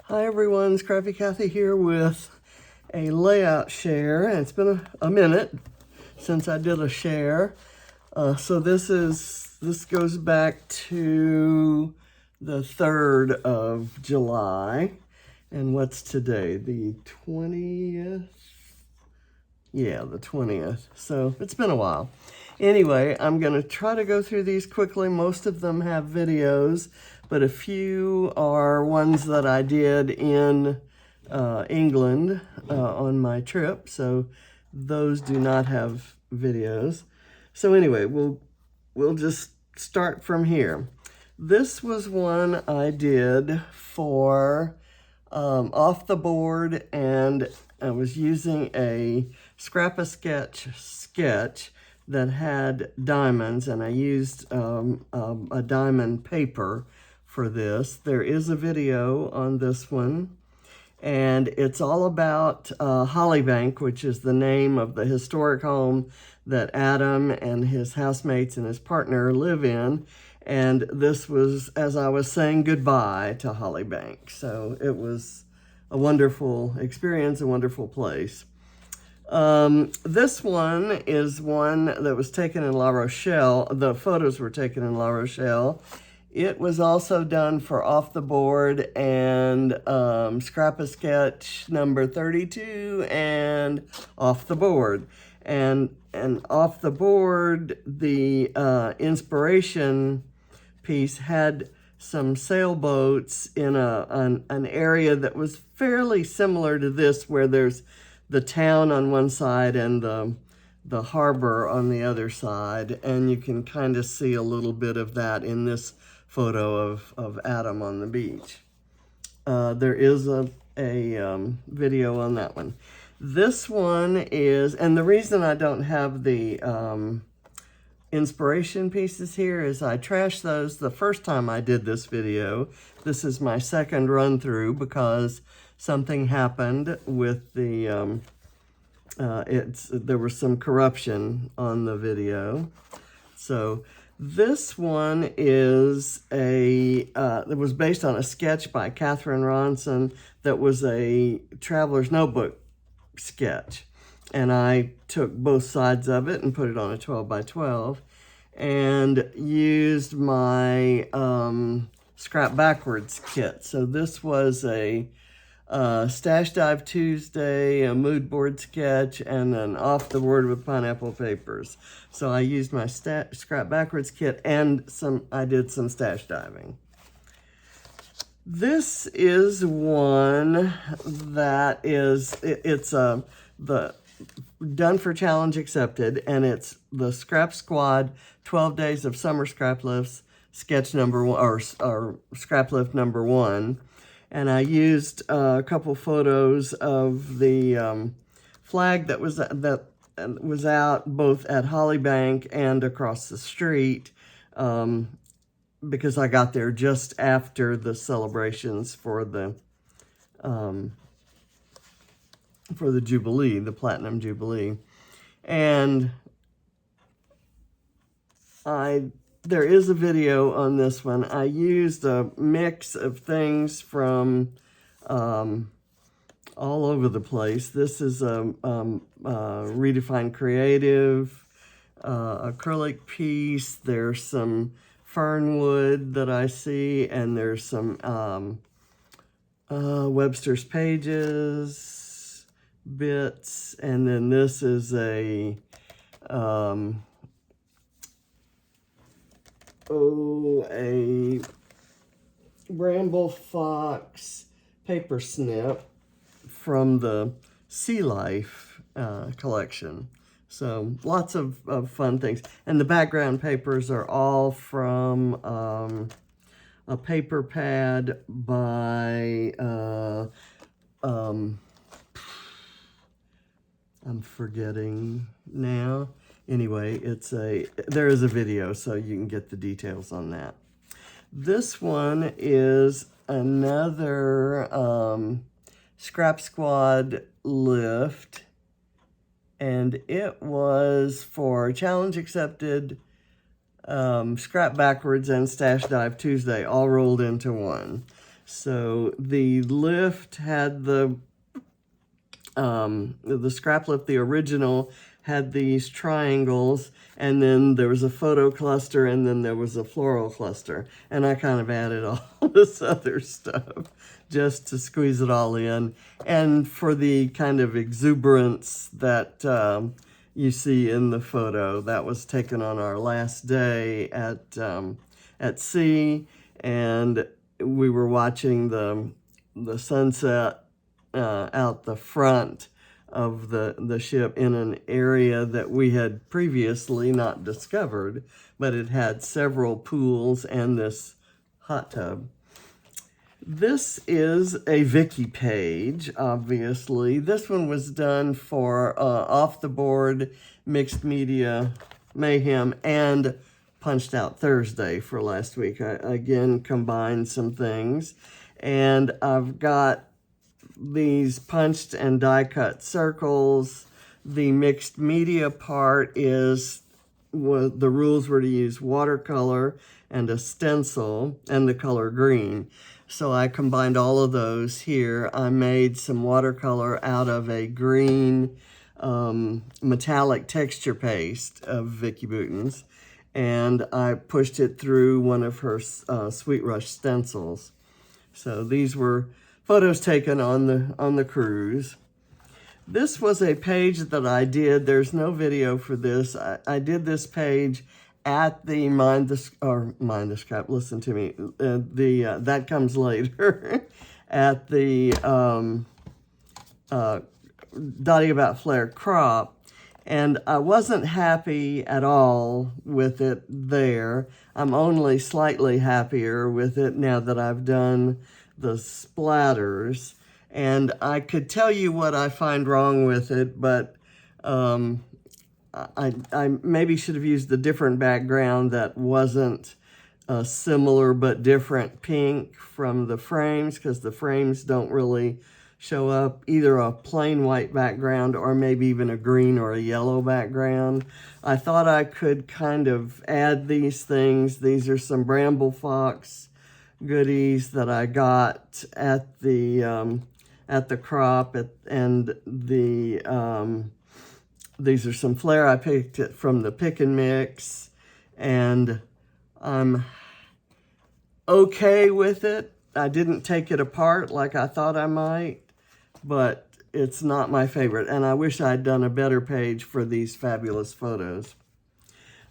Hi everyone, Scrappy Kathy here with a layout share, and it's been a minute since I did a share. So this goes back to the 3rd of July, and what's today? The 20th? Yeah, the 20th. So it's been a while. Anyway, I'm going to try to go through these quickly. Most of them have videos, but a few are ones that I did in England on my trip. So those do not have videos. So anyway, we'll just start from here. This was one I did for off the board, and I was using a sketch that had diamonds, and I used a diamond paper for this. There is a video on this one, and it's all about Hollybank, which is the name of the historic home that Adam and his housemates and his partner live in. And this was, as I was saying goodbye to Hollybank. So it was a wonderful experience, a wonderful place. This one is one that was taken in La Rochelle. The photos were taken in La Rochelle. It was also done for Off the Board and Scrap-A-Sketch number 32 and Off the Board. And Off the Board, the inspiration piece had some sailboats in an area that was fairly similar to this, where there's the town on one side and the harbor on the other side, and you can kind of see a little bit of that in this photo of Adam on the beach. There is a video on that one. This one is, and the reason I don't have the inspiration pieces here is I trashed those the first time I did this video. This is my second run through because something happened with the, there was some corruption on the video. So this one is it was based on a sketch by Kat Ronson that was a traveler's notebook sketch. And I took both sides of it and put it on a 12 by 12 and used my Scrap Backwards kit. So this was a Stash Dive Tuesday, a mood board sketch, and an Off the Board with pineapple papers. So I used my Scrap Backwards kit, and I did some stash diving. This is one that is, it's the done for challenge accepted, and it's the Scrap Squad 12 Days of Summer Scrap Lifts sketch number one, or Scrap Lift number 1. And I used a couple photos of the flag that was out both at Hollybank and across the street, because I got there just after the celebrations for the Jubilee, the Platinum Jubilee. And there is a video on this one. I used a mix of things from all over the place. This is a Redefined Creative acrylic piece. There's some fernwood that I see, and there's some Webster's Pages bits, and then this is a BrambleFox paper snip from the Sea Life collection. So lots of fun things. And the background papers are all from a paper pad by I'm forgetting now. Anyway, there is a video, so you can get the details on that. This one is another Scrap Squad lift, and it was for challenge accepted, Scrap Backwards and Stash Dive Tuesday, all rolled into one. So the lift had the scrap lift, the original, had these triangles, and then there was a photo cluster, and then there was a floral cluster. And I kind of added all this other stuff just to squeeze it all in. And for the kind of exuberance that you see in the photo, that was taken on our last day at sea, and we were watching the sunset out the front of the ship in an area that we had previously not discovered, but it had several pools and this hot tub. This is a Vicki page, obviously. This one was done for Off the Board, Mixed Media Mayhem, and Punched Out Thursday for last week. I again combined some things, and I've got these punched and die cut circles. The mixed media part is the rules were to use watercolor and a stencil and the color green. So I combined all of those here. I made some watercolor out of a green metallic texture paste of Vicki Boutin's, and I pushed it through one of her Sweet Rush stencils. So these were photos taken on the cruise. This was a page that I did. There's no video for this. I did this page at the Mind the Scrap. Listen to me. That comes later. At the Dottie About Flair crop. And I wasn't happy at all with it there. I'm only slightly happier with it now that I've done the splatters. And I could tell you what I find wrong with it, but I maybe should have used a different background that wasn't a similar but different pink from the frames, because the frames don't really show up, either a plain white background or maybe even a green or a yellow background. I thought I could kind of add these things. These are some BrambleFox goodies that I got at the crop, and these are some Flair I picked it from the Pick and Mix, and I'm okay with it. I didn't take it apart like I thought I might, but it's not my favorite, and I wish I'd done a better page for these fabulous photos.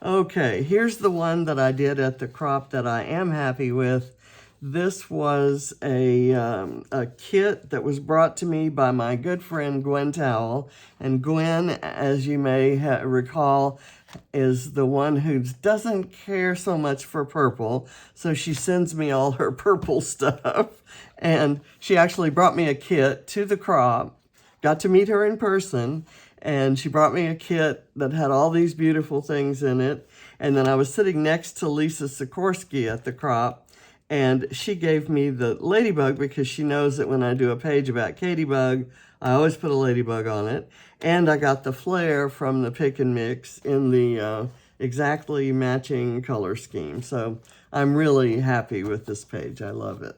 Okay, here's the one that I did at the crop that I am happy with. This was a kit that was brought to me by my good friend Gwen Towell. And Gwen, as you may recall, is the one who doesn't care so much for purple. So she sends me all her purple stuff. And she actually brought me a kit to the crop. Got to meet her in person. And she brought me a kit that had all these beautiful things in it. And then I was sitting next to Lisa Sikorsky at the crop. And she gave me the ladybug because she knows that when I do a page about Katybug, I always put a ladybug on it. And I got the Flair from the Pick and Mix in the exactly matching color scheme. So I'm really happy with this page. I love it.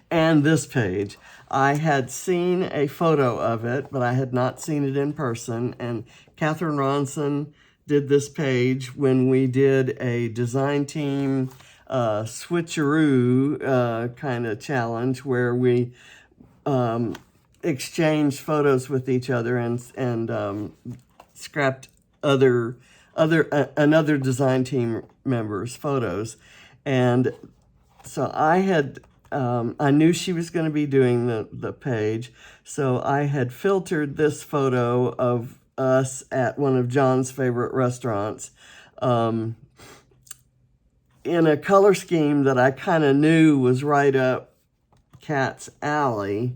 And this page, I had seen a photo of it, but I had not seen it in person. And Kat Ronson did this page when we did a design team switcheroo kind of challenge where we exchanged photos with each other and scrapped another design team member's photos. And so I knew she was going to be doing the page, so I had filtered this photo of us at one of John's favorite restaurants in a color scheme that I kind of knew was right up Kat's alley,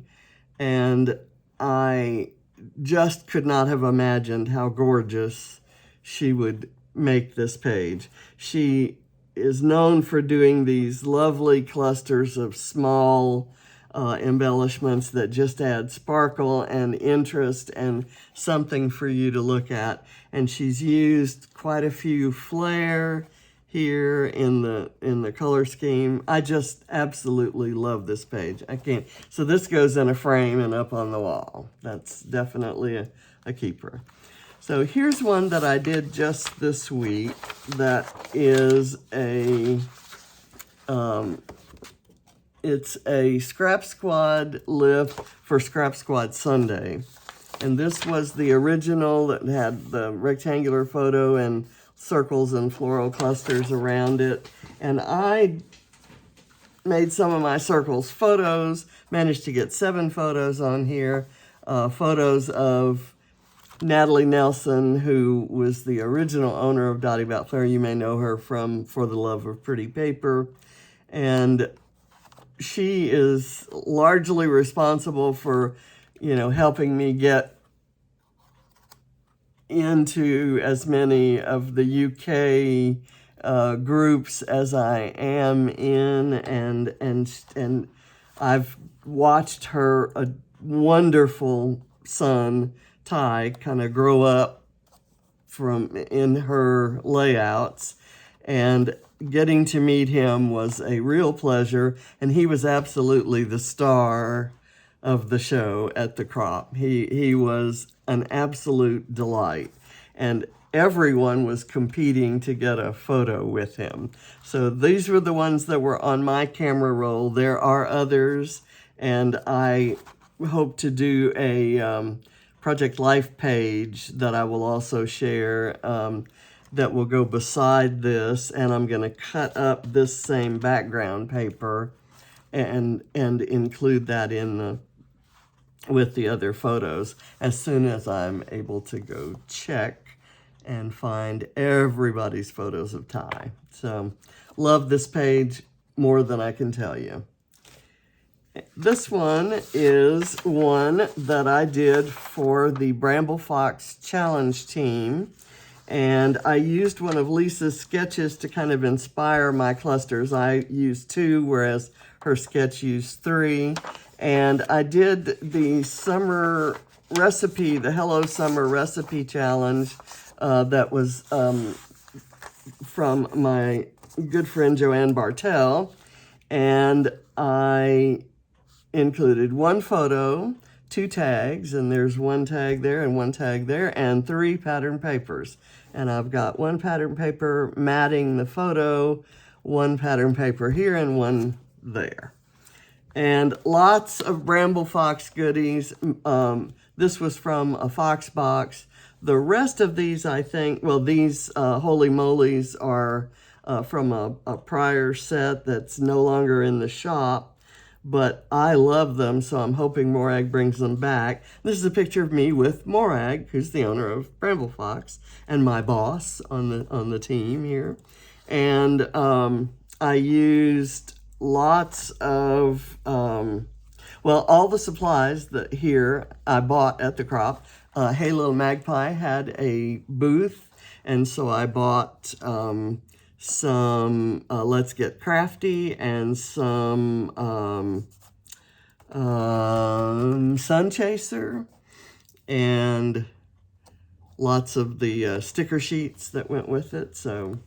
and I just could not have imagined how gorgeous she would make this page. She is known for doing these lovely clusters of small embellishments that just add sparkle and interest and something for you to look at. And she's used quite a few Flair here in the color scheme. I just absolutely love this page. I can't. So this goes in a frame and up on the wall. That's definitely a keeper. So here's one that I did just this week that is it's a Scrap Squad lift for Scrap Squad Sunday. And this was the original that had the rectangular photo and circles and floral clusters around it. And I made some of my circles photos, managed to get 7 photos on here. Photos of Natalie Nelson, who was the original owner of Dottie Bautflair. You may know her from For the Love of Pretty Paper. And she is largely responsible for, helping me get into as many of the UK groups as I am in, and I've watched her a wonderful son, Ty, kind of grow up in her layouts, and getting to meet him was a real pleasure, and he was absolutely the star of the show at the crop. He was an absolute delight, and everyone was competing to get a photo with him. So these were the ones that were on my camera roll. There are others, and I hope to do a Project Life page that I will also share that will go beside this, and I'm going to cut up this same background paper and include that in with the other photos as soon as I'm able to go check and find everybody's photos of Ty. So love this page more than I can tell you. This one is one that I did for the BrambleFox challenge team. And I used one of Lisa's sketches to kind of inspire my clusters. I used 2, whereas her sketch used 3. And I did the summer recipe, the Hello Summer Recipe Challenge that was from my good friend Joanne Bartel. And I included 1 photo, 2 tags, and there's 1 tag there and 1 tag there, and 3 pattern papers. And I've got 1 pattern paper matting the photo, 1 pattern paper here, and 1 there. And lots of BrambleFox goodies. This was from a Fox box. The rest of these, I think, well, these Holy Molies are from a prior set that's no longer in the shop. But I love them, so I'm hoping Morag brings them back. This is a picture of me with Morag, who's the owner of BrambleFox, and my boss on the team here. And I used lots of, all the supplies that here I bought at the crop. Hey Little Magpie had a booth, and so I bought some Let's Get Crafty and some Sun Chaser and lots of the sticker sheets that went with it. So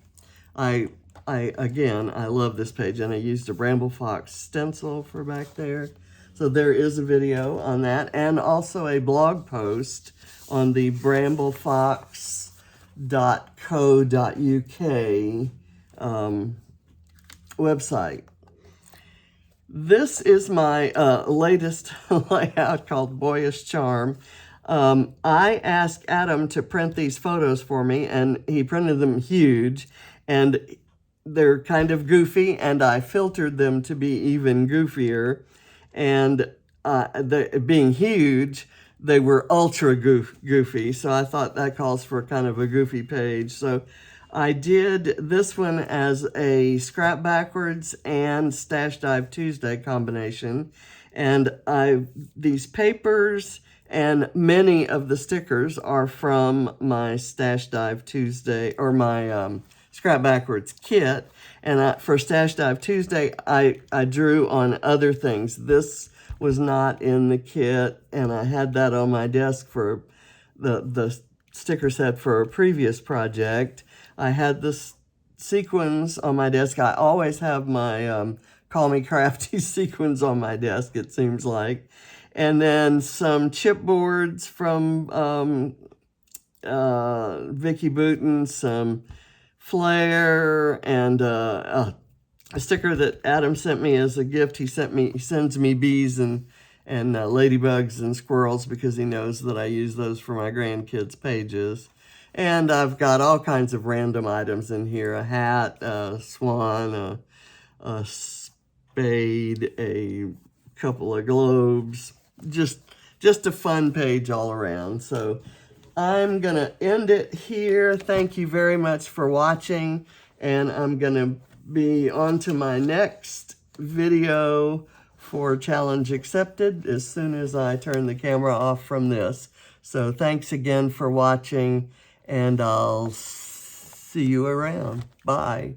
I love this page, and I used a BrambleFox stencil for back there. So there is a video on that, and also a blog post on the BrambleFox.co.uk website. This is my latest layout called Boyish Charm. I asked Adam to print these photos for me, and he printed them huge, and they're kind of goofy, and I filtered them to be even goofier. And being huge, they were ultra goofy, so I thought that calls for kind of a goofy page. So I did this one as a Scrap Backwards and Stash Dive Tuesday combination. And these papers and many of the stickers are from my Stash Dive Tuesday, or my Scrap Backwards kit. And for Stash Dive Tuesday, I drew on other things. This was not in the kit, and I had that on my desk for the sticker set for a previous project. I had this sequins on my desk. I always have my Call Me Crafty sequins on my desk, it seems like. And then some chipboards from Vicki Boutin, some flair, and a sticker that Adam sent me as a gift. He sends me bees and ladybugs and squirrels because he knows that I use those for my grandkids' pages. And I've got all kinds of random items in here: a hat, a swan, a spade, a couple of globes. Just a fun page all around. So I'm gonna end it here. Thank you very much for watching, and I'm gonna be on to my next video for Challenge Accepted as soon as I turn the camera off from this. So thanks again for watching, and I'll see you around. Bye.